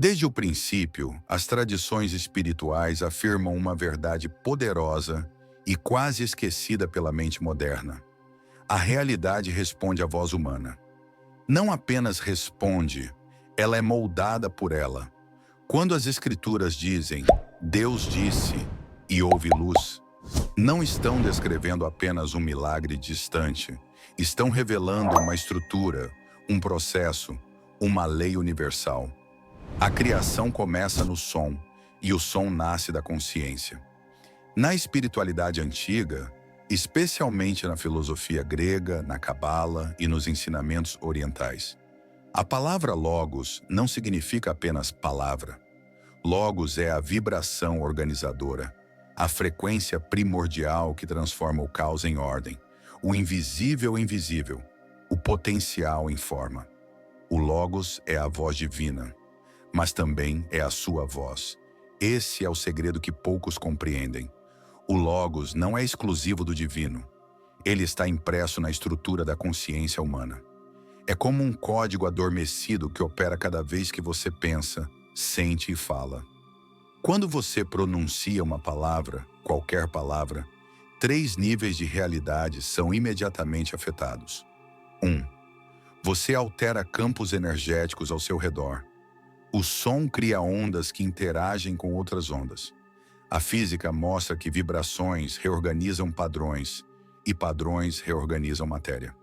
Desde o princípio, as tradições espirituais afirmam uma verdade poderosa e quase esquecida pela mente moderna. A realidade responde à voz humana. Não apenas responde, ela é moldada por ela. Quando as Escrituras dizem, Deus disse e houve luz, não estão descrevendo apenas um milagre distante, estão revelando uma estrutura, um processo, uma lei universal. A criação começa no som, e o som nasce da consciência. Na espiritualidade antiga, especialmente na filosofia grega, na cabala e nos ensinamentos orientais, a palavra logos não significa apenas palavra. Logos é a vibração organizadora, a frequência primordial que transforma o caos em ordem, o invisível em visível, o potencial em forma. O logos é a voz divina, mas também é a sua voz. Esse é o segredo que poucos compreendem. O logos não é exclusivo do divino. Ele está impresso na estrutura da consciência humana. É como um código adormecido que opera cada vez que você pensa, sente e fala. Quando você pronuncia uma palavra, qualquer palavra, três níveis de realidade são imediatamente afetados. 1. Você altera campos energéticos ao seu redor. O som cria ondas que interagem com outras ondas. A física mostra que vibrações reorganizam padrões e padrões reorganizam matéria.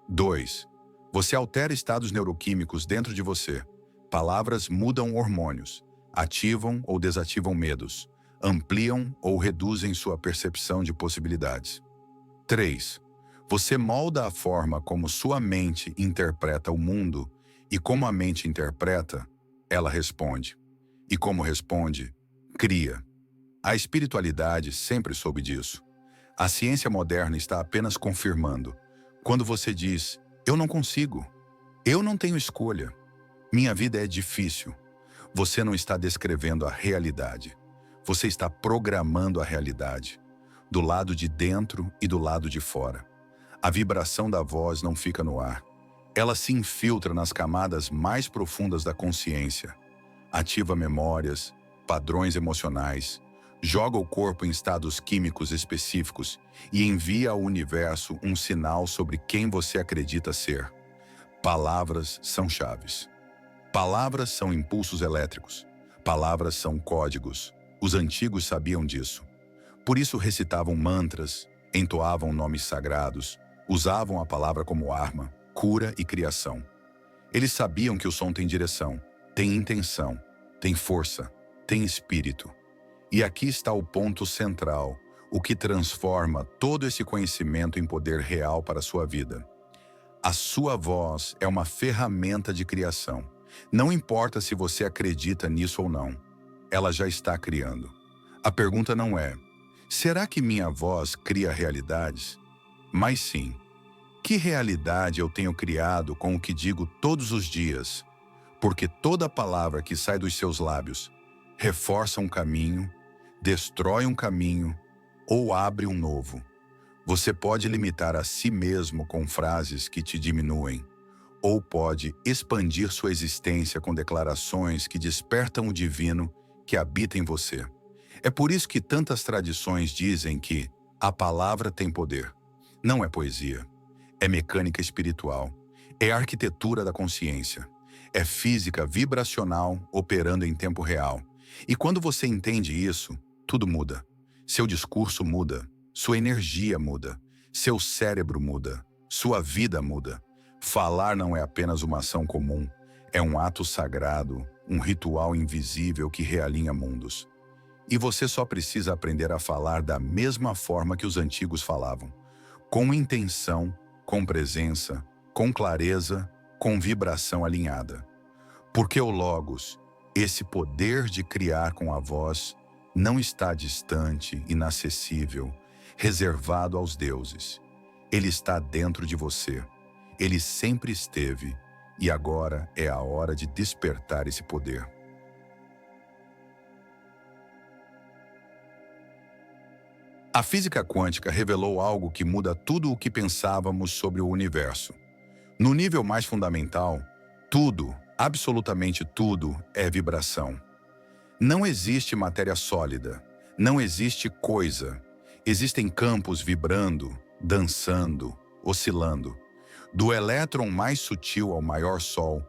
2. Você altera estados neuroquímicos dentro de você. Palavras mudam hormônios, ativam ou desativam medos, ampliam ou reduzem sua percepção de possibilidades. 3. Você molda a forma como sua mente interpreta o mundo e como a mente interpreta, ela responde. E como responde, cria. A espiritualidade sempre soube disso. A ciência moderna está apenas confirmando. Quando você diz, eu não consigo, eu não tenho escolha, minha vida é difícil, você não está descrevendo a realidade. Você está programando a realidade, do lado de dentro e do lado de fora. A vibração da voz não fica no ar. Ela se infiltra nas camadas mais profundas da consciência. Ativa memórias, padrões emocionais, joga o corpo em estados químicos específicos e envia ao universo um sinal sobre quem você acredita ser. Palavras são chaves. Palavras são impulsos elétricos. Palavras são códigos. Os antigos sabiam disso. Por isso recitavam mantras, entoavam nomes sagrados, usavam a palavra como arma, cura e criação. Eles sabiam que o som tem direção, tem intenção, tem força, tem espírito. E aqui está o ponto central, o que transforma todo esse conhecimento em poder real para a sua vida. A sua voz é uma ferramenta de criação. Não importa se você acredita nisso ou não, ela já está criando. A pergunta não é, será que minha voz cria realidades? Mas sim, que realidade eu tenho criado com o que digo todos os dias? Porque toda palavra que sai dos seus lábios reforça um caminho, destrói um caminho ou abre um novo. Você pode limitar a si mesmo com frases que te diminuem, ou pode expandir sua existência com declarações que despertam o divino que habita em você. É por isso que tantas tradições dizem que a palavra tem poder. Não é poesia, é mecânica espiritual, é arquitetura da consciência, é física vibracional operando em tempo real. E quando você entende isso, tudo muda. Seu discurso muda, sua energia muda, seu cérebro muda, sua vida muda. Falar não é apenas uma ação comum, é um ato sagrado, um ritual invisível que realinha mundos. E você só precisa aprender a falar da mesma forma que os antigos falavam, com intenção, com presença, com clareza, com vibração alinhada. Porque o Logos, esse poder de criar com a voz, não está distante, inacessível, reservado aos deuses. Ele está dentro de você. Ele sempre esteve e agora é a hora de despertar esse poder. A física quântica revelou algo que muda tudo o que pensávamos sobre o universo. No nível mais fundamental, tudo, Absolutamente tudo é vibração. Não existe matéria sólida, não existe coisa. Existem campos vibrando, dançando, oscilando. Do elétron mais sutil ao maior sol,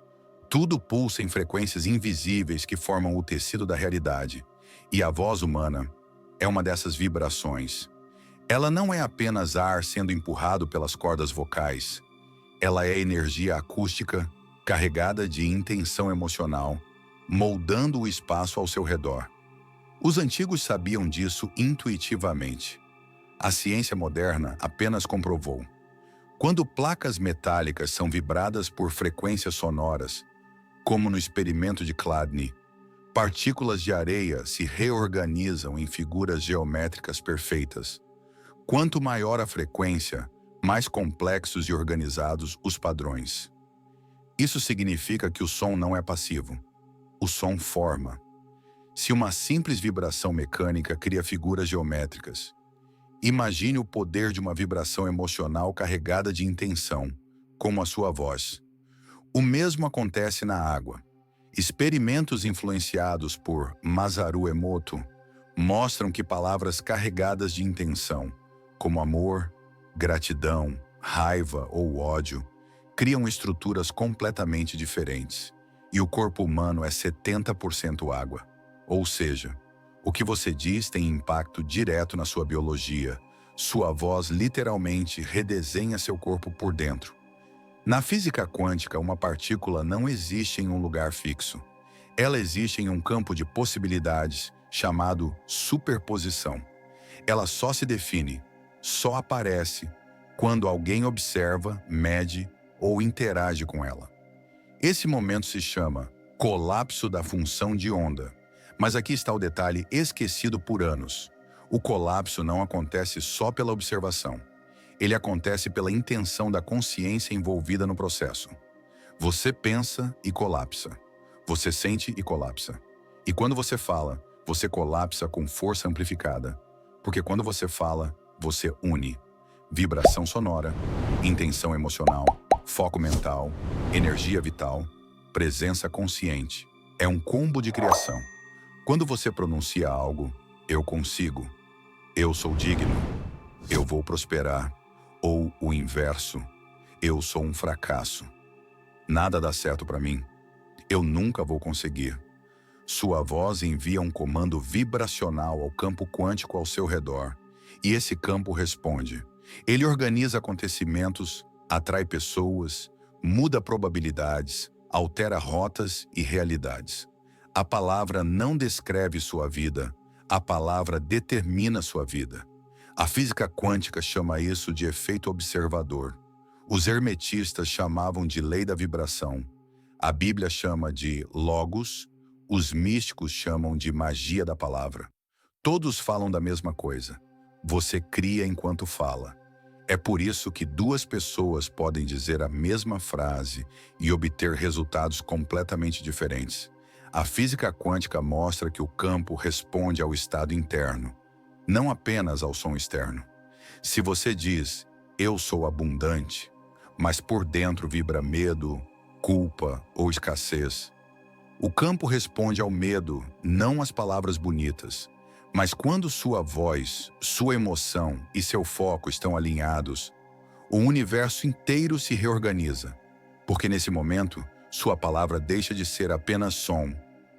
tudo pulsa em frequências invisíveis que formam o tecido da realidade. E a voz humana é uma dessas vibrações. Ela não é apenas ar sendo empurrado pelas cordas vocais. Ela é energia acústica, carregada de intenção emocional, moldando o espaço ao seu redor. Os antigos sabiam disso intuitivamente. A ciência moderna apenas comprovou. Quando placas metálicas são vibradas por frequências sonoras, como no experimento de Chladni, partículas de areia se reorganizam em figuras geométricas perfeitas. Quanto maior a frequência, mais complexos e organizados os padrões. Isso significa que o som não é passivo. O som forma. Se uma simples vibração mecânica cria figuras geométricas, imagine o poder de uma vibração emocional carregada de intenção, como a sua voz. O mesmo acontece na água. Experimentos influenciados por Masaru Emoto mostram que palavras carregadas de intenção, como amor, gratidão, raiva ou ódio, criam estruturas completamente diferentes. E o corpo humano é 70% água. Ou seja, o que você diz tem impacto direto na sua biologia. Sua voz literalmente redesenha seu corpo por dentro. Na física quântica, uma partícula não existe em um lugar fixo. Ela existe em um campo de possibilidades chamado superposição. Ela só se define, só aparece, quando alguém observa, mede ou interage com ela. Esse momento se chama colapso da função de onda. Mas aqui está o detalhe esquecido por anos. O colapso não acontece só pela observação. Ele acontece pela intenção da consciência envolvida no processo. Você pensa e colapsa. Você sente e colapsa. E quando você fala, você colapsa com força amplificada. Porque quando você fala, você une. Vibração sonora, intenção emocional, foco mental, energia vital, presença consciente. É um combo de criação. Quando você pronuncia algo, eu consigo, eu sou digno, eu vou prosperar, ou o inverso, eu sou um fracasso. Nada dá certo para mim. Eu nunca vou conseguir. Sua voz envia um comando vibracional ao campo quântico ao seu redor, e esse campo responde. Ele organiza acontecimentos, atrai pessoas, muda probabilidades, altera rotas e realidades. A palavra não descreve sua vida, a palavra determina sua vida. A física quântica chama isso de efeito observador. Os hermetistas chamavam de lei da vibração. A Bíblia chama de logos, os místicos chamam de magia da palavra. Todos falam da mesma coisa. Você cria enquanto fala. É por isso que duas pessoas podem dizer a mesma frase e obter resultados completamente diferentes. A física quântica mostra que o campo responde ao estado interno, não apenas ao som externo. Se você diz, eu sou abundante, mas por dentro vibra medo, culpa ou escassez, o campo responde ao medo, não às palavras bonitas. Mas quando sua voz, sua emoção e seu foco estão alinhados, o universo inteiro se reorganiza, porque nesse momento, sua palavra deixa de ser apenas som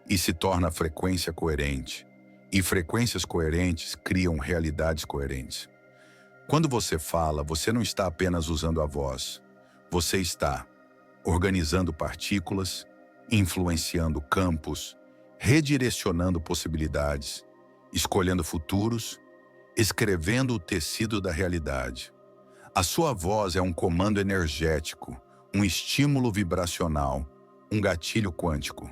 e se torna frequência coerente. E frequências coerentes criam realidades coerentes. Quando você fala, você não está apenas usando a voz. Você está organizando partículas, influenciando campos, redirecionando possibilidades, escolhendo futuros, escrevendo o tecido da realidade. A sua voz é um comando energético, um estímulo vibracional, um gatilho quântico.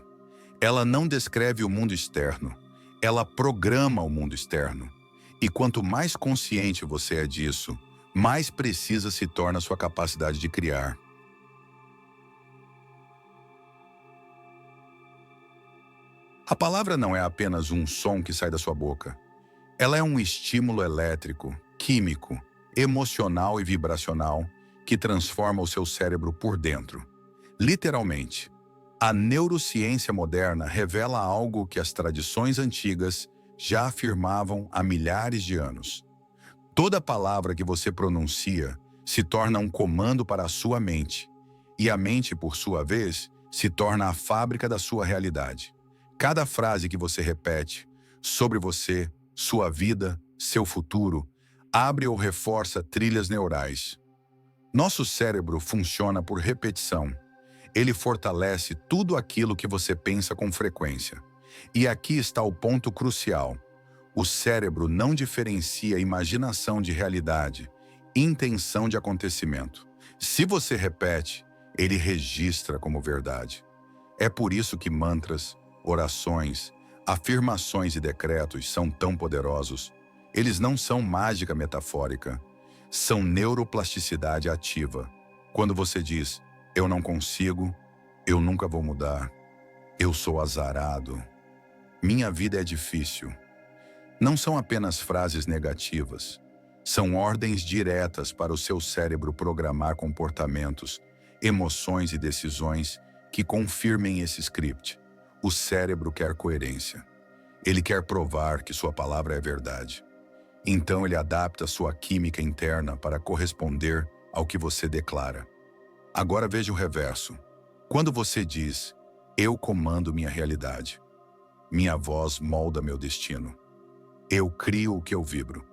Ela não descreve o mundo externo, ela programa o mundo externo. E quanto mais consciente você é disso, mais precisa se torna a sua capacidade de criar. A palavra não é apenas um som que sai da sua boca. Ela é um estímulo elétrico, químico, emocional e vibracional que transforma o seu cérebro por dentro. Literalmente, A neurociência moderna revela algo que as tradições antigas já afirmavam há milhares de anos. Toda palavra que você pronuncia se torna um comando para a sua mente, e a mente, por sua vez, se torna a fábrica da sua realidade. Cada frase que você repete sobre você, sua vida, seu futuro, abre ou reforça trilhas neurais. Nosso cérebro funciona por repetição. Ele fortalece tudo aquilo que você pensa com frequência. E aqui está o ponto crucial. O cérebro não diferencia imaginação de realidade, intenção de acontecimento. Se você repete, ele registra como verdade. É por isso que mantras, orações, afirmações e decretos são tão poderosos. Eles não são mágica metafórica, são neuroplasticidade ativa. Quando você diz, eu não consigo, eu nunca vou mudar, eu sou azarado, minha vida é difícil. Não são apenas frases negativas, são ordens diretas para o seu cérebro programar comportamentos, emoções e decisões que confirmem esse script. O cérebro quer coerência. Ele quer provar que sua palavra é verdade. Então ele adapta sua química interna para corresponder ao que você declara. Agora veja o reverso. Quando você diz, eu comando minha realidade, minha voz molda meu destino. Eu crio o que eu vibro.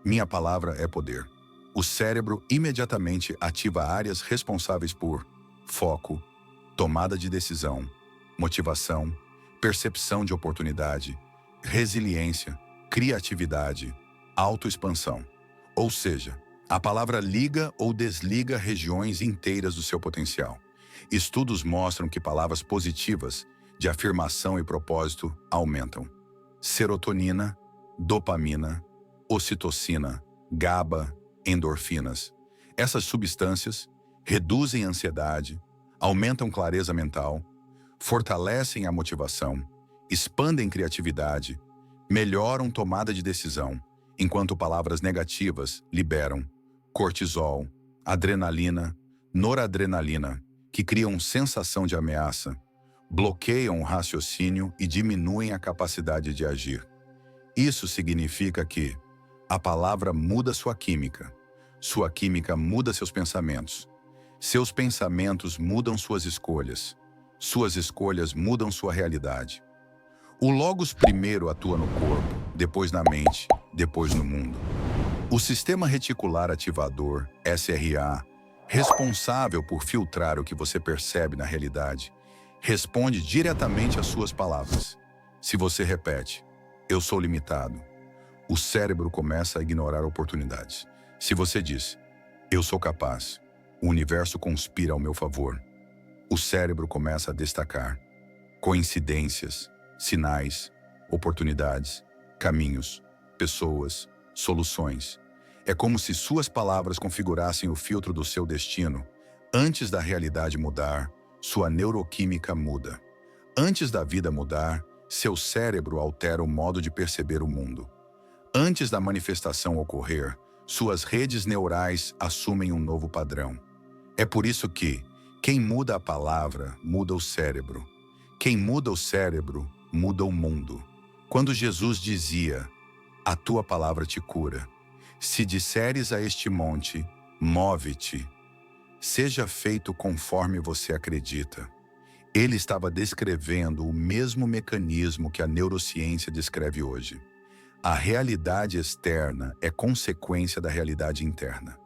Minha palavra é poder. O cérebro imediatamente ativa áreas responsáveis por foco, tomada de decisão, motivação, percepção de oportunidade, resiliência, criatividade, autoexpansão. Ou seja, a palavra liga ou desliga regiões inteiras do seu potencial. Estudos mostram que palavras positivas, de afirmação e propósito, aumentam serotonina, dopamina, ocitocina, GABA, endorfinas. Essas substâncias reduzem a ansiedade, aumentam clareza mental, fortalecem a motivação, expandem criatividade, melhoram tomada de decisão, enquanto palavras negativas liberam cortisol, adrenalina, noradrenalina, que criam sensação de ameaça, bloqueiam o raciocínio e diminuem a capacidade de agir. Isso significa que a palavra muda sua química muda seus pensamentos mudam suas escolhas mudam sua realidade. O Logos primeiro atua no corpo, depois na mente, depois no mundo. O sistema reticular ativador, SRA, responsável por filtrar o que você percebe na realidade, responde diretamente às suas palavras. Se você repete, eu sou limitado, o cérebro começa a ignorar oportunidades. Se você diz, eu sou capaz, o universo conspira ao meu favor, o cérebro começa a destacar coincidências, sinais, oportunidades, caminhos, pessoas, soluções. É como se suas palavras configurassem o filtro do seu destino. Antes da realidade mudar, sua neuroquímica muda. Antes da vida mudar, seu cérebro altera o modo de perceber o mundo. Antes da manifestação ocorrer, suas redes neurais assumem um novo padrão. É por isso que quem muda a palavra, muda o cérebro. Quem muda o cérebro, muda o mundo. Quando Jesus dizia, a tua palavra te cura. Se disseres a este monte, move-te, seja feito conforme você acredita. Ele estava descrevendo o mesmo mecanismo que a neurociência descreve hoje. A realidade externa é consequência da realidade interna.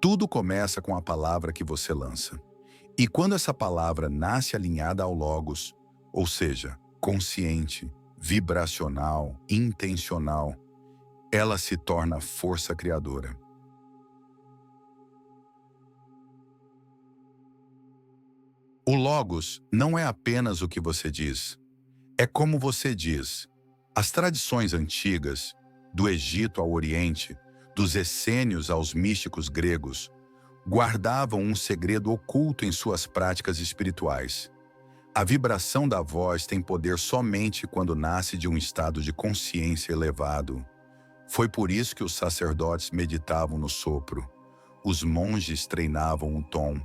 Tudo começa com a palavra que você lança. E quando essa palavra nasce alinhada ao Logos, ou seja, consciente, vibracional, intencional, ela se torna força criadora. O Logos não é apenas o que você diz, é como você diz. As tradições antigas, do Egito ao Oriente, dos essênios aos místicos gregos, guardavam um segredo oculto em suas práticas espirituais. A vibração da voz tem poder somente quando nasce de um estado de consciência elevado. Foi por isso que os sacerdotes meditavam no sopro, os monges treinavam o tom,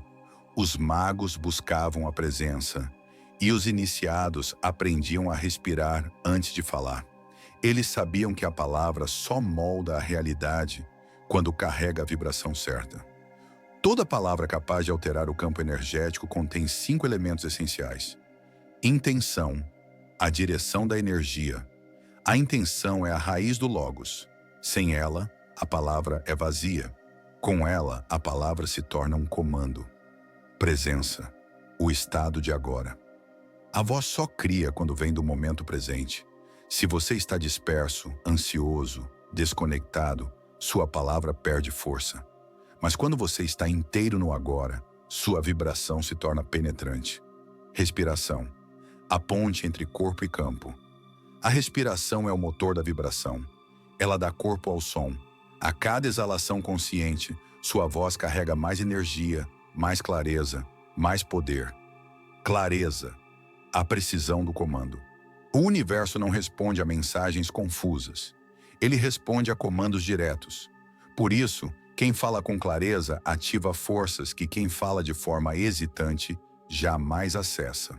os magos buscavam a presença, E os iniciados aprendiam a respirar antes de falar. Eles sabiam que a palavra só molda a realidade quando carrega a vibração certa. Toda palavra capaz de alterar o campo energético contém 5 elementos essenciais. Intenção, a direção da energia. A intenção é a raiz do logos. Sem ela, a palavra é vazia. Com ela, a palavra se torna um comando. Presença, o estado de agora. A voz só cria quando vem do momento presente. Se você está disperso, ansioso, desconectado, sua palavra perde força. Mas quando você está inteiro no agora, sua vibração se torna penetrante. Respiração, a ponte entre corpo e campo. A respiração é o motor da vibração. Ela dá corpo ao som. A cada exalação consciente, sua voz carrega mais energia, mais clareza, mais poder. Clareza, a precisão do comando. O universo não responde a mensagens confusas. Ele responde a comandos diretos. Por isso, quem fala com clareza ativa forças que quem fala de forma hesitante jamais acessa.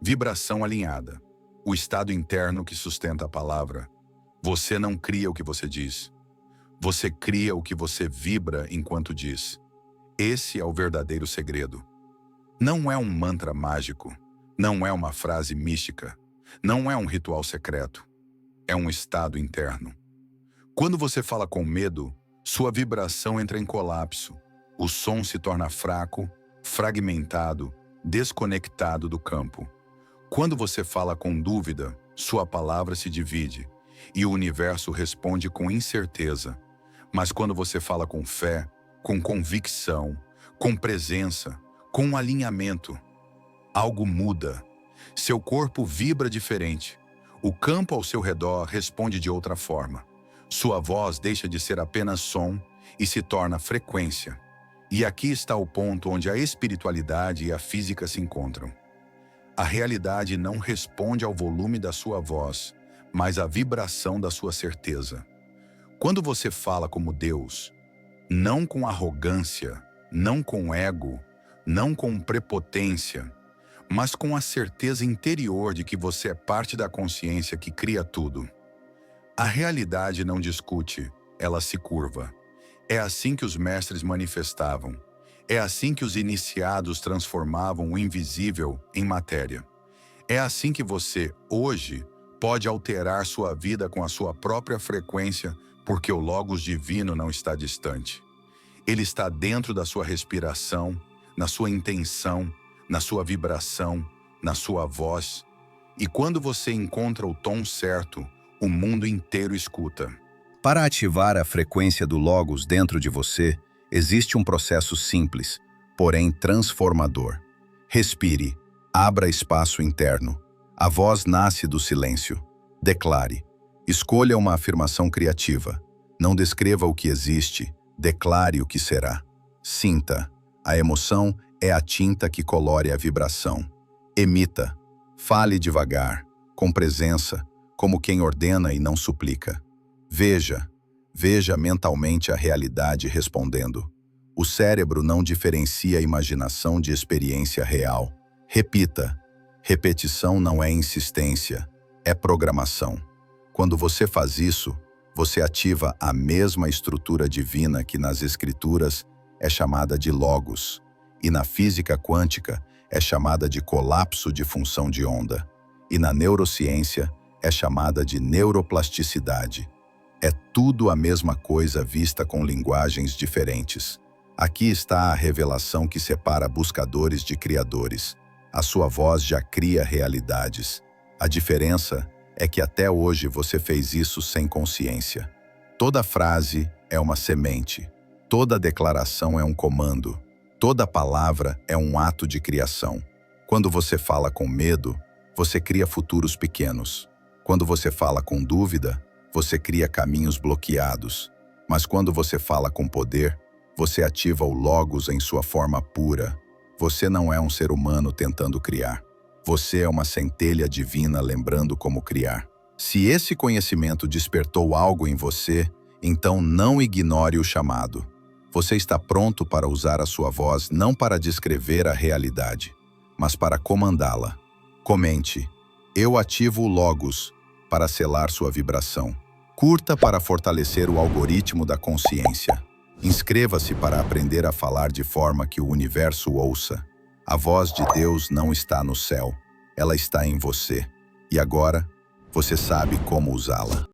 Vibração alinhada. O estado interno que sustenta a palavra. Você não cria o que você diz. Você cria o que você vibra enquanto diz. Esse é o verdadeiro segredo. Não é um mantra mágico. Não é uma frase mística. Não é um ritual secreto. É um estado interno. Quando você fala com medo, sua vibração entra em colapso. O som se torna fraco, fragmentado, desconectado do campo. Quando você fala com dúvida, sua palavra se divide e o universo responde com incerteza. Mas quando você fala com fé, com convicção, com presença, com alinhamento, algo muda. Seu corpo vibra diferente. O campo ao seu redor responde de outra forma. Sua voz deixa de ser apenas som e se torna frequência. E aqui está o ponto onde a espiritualidade e a física se encontram. A realidade não responde ao volume da sua voz, mas à vibração da sua certeza. Quando você fala como Deus, não com arrogância, não com ego, não com prepotência, mas com a certeza interior de que você é parte da consciência que cria tudo. A realidade não discute, ela se curva. É assim que os mestres manifestavam. É assim que os iniciados transformavam o invisível em matéria. É assim que você, hoje, pode alterar sua vida com a sua própria frequência, porque o Logos divino não está distante. Ele está dentro da sua respiração, na sua intenção, na sua vibração, na sua voz. E quando você encontra o tom certo, o mundo inteiro escuta. Para ativar a frequência do Logos dentro de você, existe um processo simples, porém transformador. Respire, abra espaço interno. A voz nasce do silêncio. Declare. Escolha uma afirmação criativa. Não descreva o que existe, declare o que será. Sinta. A emoção é a tinta que colore a vibração. Emita. Fale devagar, com presença, como quem ordena e não suplica. Veja mentalmente a realidade respondendo. O cérebro não diferencia a imaginação de experiência real. Repita. Repetição não é insistência, é programação. Quando você faz isso, você ativa a mesma estrutura divina que nas escrituras é chamada de logos, e na física quântica é chamada de colapso de função de onda, e na neurociência é chamada de neuroplasticidade. É tudo a mesma coisa vista com linguagens diferentes. Aqui está a revelação que separa buscadores de criadores. A sua voz já cria realidades. A diferença é que até hoje você fez isso sem consciência. Toda frase é uma semente. Toda declaração é um comando. Toda palavra é um ato de criação. Quando você fala com medo, você cria futuros pequenos. Quando você fala com dúvida, você cria caminhos bloqueados. Mas quando você fala com poder, você ativa o Logos em sua forma pura. Você não é um ser humano tentando criar. Você é uma centelha divina lembrando como criar. Se esse conhecimento despertou algo em você, então não ignore o chamado. Você está pronto para usar a sua voz não para descrever a realidade, mas para comandá-la. Comente: eu ativo o Logos para selar sua vibração. Curta para fortalecer o algoritmo da consciência. Inscreva-se para aprender a falar de forma que o universo ouça. A voz de Deus não está no céu, ela está em você. E agora, você sabe como usá-la.